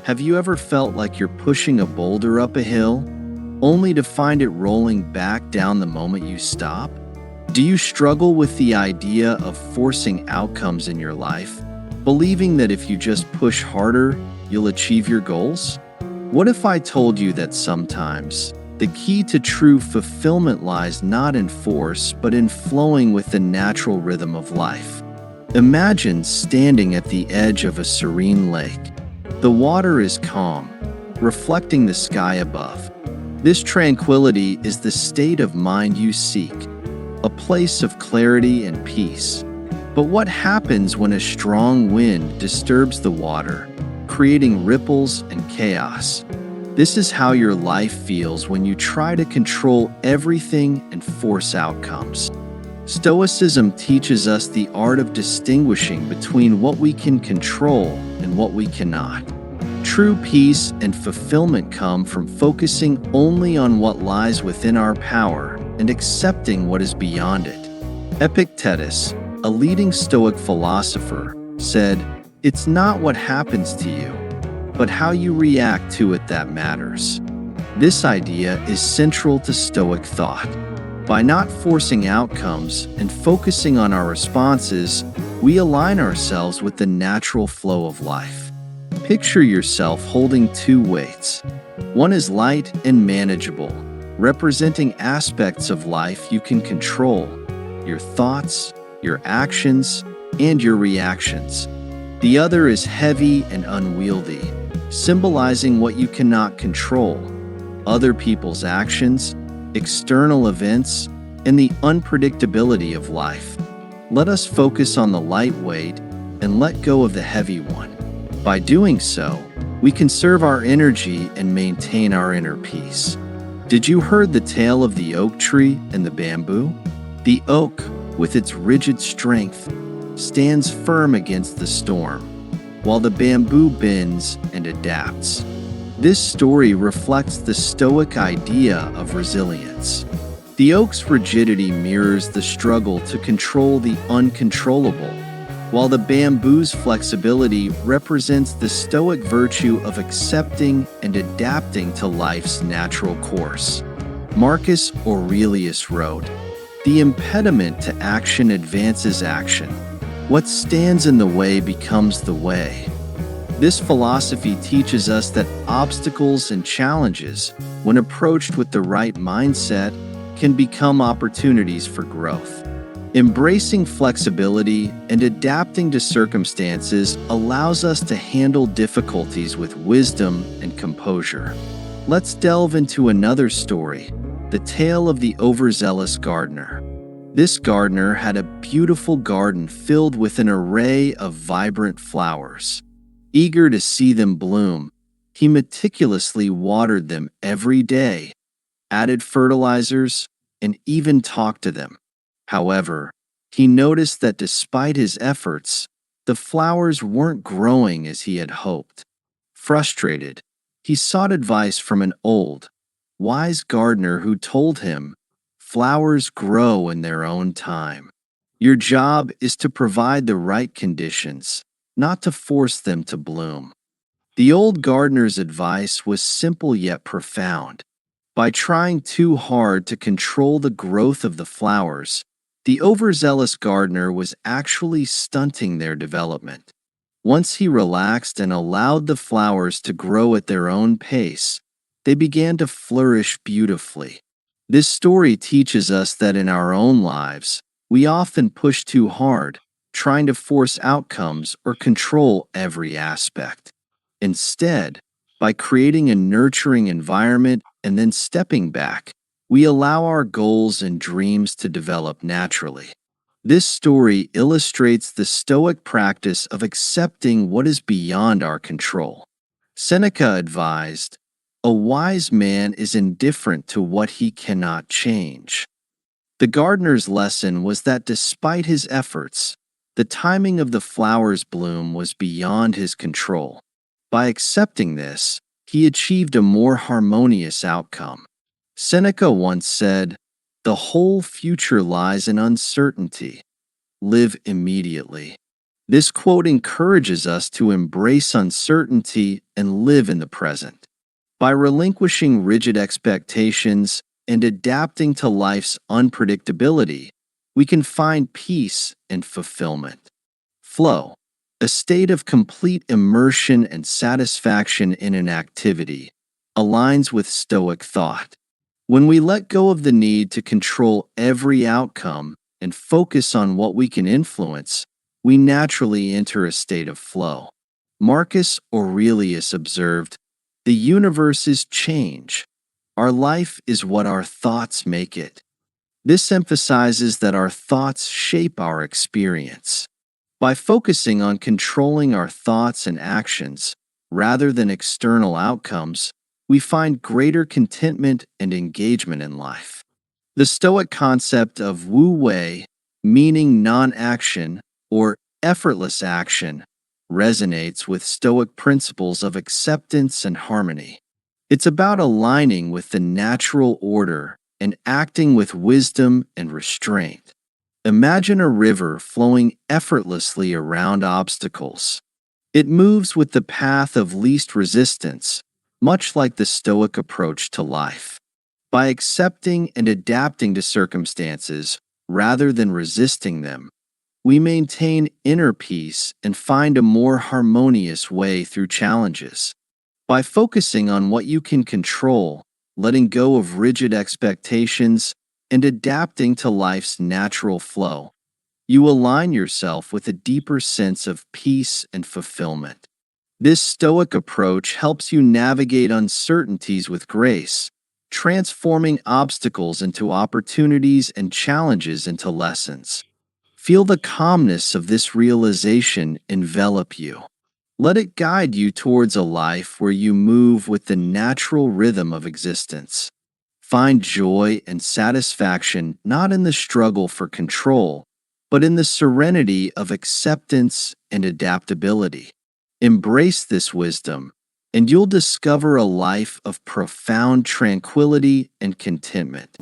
Have you ever felt like you're pushing a boulder up a hill, only to find it rolling back down the moment you stop? Do you struggle with the idea of forcing outcomes in your life, believing that if you just push harder, you'll achieve your goals? What if I told you that sometimes the key to true fulfillment lies not in force, but in flowing with the natural rhythm of life? Imagine standing at the edge of a serene lake. The water is calm, reflecting the sky above. This tranquility is the state of mind you seek, a place of clarity and peace. But what happens when a strong wind disturbs the water, creating ripples and chaos? This is how your life feels when you try to control everything and force outcomes. Stoicism teaches us the art of distinguishing between what we can control and what we cannot. True peace and fulfillment come from focusing only on what lies within our power and accepting what is beyond it. Epictetus, a leading Stoic philosopher, said, "It's not what happens to you, but how you react to it that matters." This idea is central to Stoic thought. By not forcing outcomes and focusing on our responses, we align ourselves with the natural flow of life. Picture yourself holding two weights. One is light and manageable, representing aspects of life you can control: your thoughts, your actions, and your reactions. The other is heavy and unwieldy, symbolizing what you cannot control: other people's actions, external events, and the unpredictability of life. Let us focus on the lightweight and let go of the heavy one. By doing so, we conserve our energy and maintain our inner peace. Did you hear the tale of the oak tree and the bamboo? The oak, with its rigid strength, stands firm against the storm, while the bamboo bends and adapts. This story reflects the Stoic idea of resilience. The oak's rigidity mirrors the struggle to control the uncontrollable, while the bamboo's flexibility represents the Stoic virtue of accepting and adapting to life's natural course. Marcus Aurelius wrote, "The impediment to action advances action. What stands in the way becomes the way." This philosophy teaches us that obstacles and challenges, when approached with the right mindset, can become opportunities for growth. Embracing flexibility and adapting to circumstances allows us to handle difficulties with wisdom and composure. Let's delve into another story, the tale of the overzealous gardener. This gardener had a beautiful garden filled with an array of vibrant flowers. Eager to see them bloom, he meticulously watered them every day, added fertilizers, and even talked to them. However, he noticed that despite his efforts, the flowers weren't growing as he had hoped. Frustrated, he sought advice from an old, wise gardener who told him, "Flowers grow in their own time. Your job is to provide the right conditions, not to force them to bloom." The old gardener's advice was simple yet profound. By trying too hard to control the growth of the flowers, the overzealous gardener was actually stunting their development. Once he relaxed and allowed the flowers to grow at their own pace, they began to flourish beautifully. This story teaches us that in our own lives, we often push too hard, trying to force outcomes or control every aspect. Instead, by creating a nurturing environment and then stepping back, we allow our goals and dreams to develop naturally. This story illustrates the Stoic practice of accepting what is beyond our control. Seneca advised, "A wise man is indifferent to what he cannot change." The gardener's lesson was that despite his efforts, the timing of the flower's bloom was beyond his control. By accepting this, he achieved a more harmonious outcome. Seneca once said, "The whole future lies in uncertainty. Live immediately." This quote encourages us to embrace uncertainty and live in the present. By relinquishing rigid expectations and adapting to life's unpredictability, we can find peace and fulfillment. Flow, a state of complete immersion and satisfaction in an activity, aligns with Stoic thought. When we let go of the need to control every outcome and focus on what we can influence, we naturally enter a state of flow. Marcus Aurelius observed, "The universe is change. Our life is what our thoughts make it." This emphasizes that our thoughts shape our experience. By focusing on controlling our thoughts and actions rather than external outcomes, we find greater contentment and engagement in life. The Stoic concept of wu wei, meaning non-action or effortless action, resonates with Stoic principles of acceptance and harmony. It's about aligning with the natural order and acting with wisdom and restraint. Imagine a river flowing effortlessly around obstacles. It moves with the path of least resistance, much like the Stoic approach to life. By accepting and adapting to circumstances rather than resisting them, we maintain inner peace and find a more harmonious way through challenges. By focusing on what you can control, letting go of rigid expectations, and adapting to life's natural flow, you align yourself with a deeper sense of peace and fulfillment. This Stoic approach helps you navigate uncertainties with grace, transforming obstacles into opportunities and challenges into lessons. Feel the calmness of this realization envelop you. Let it guide you towards a life where you move with the natural rhythm of existence. Find joy and satisfaction not in the struggle for control, but in the serenity of acceptance and adaptability. Embrace this wisdom, and you'll discover a life of profound tranquility and contentment.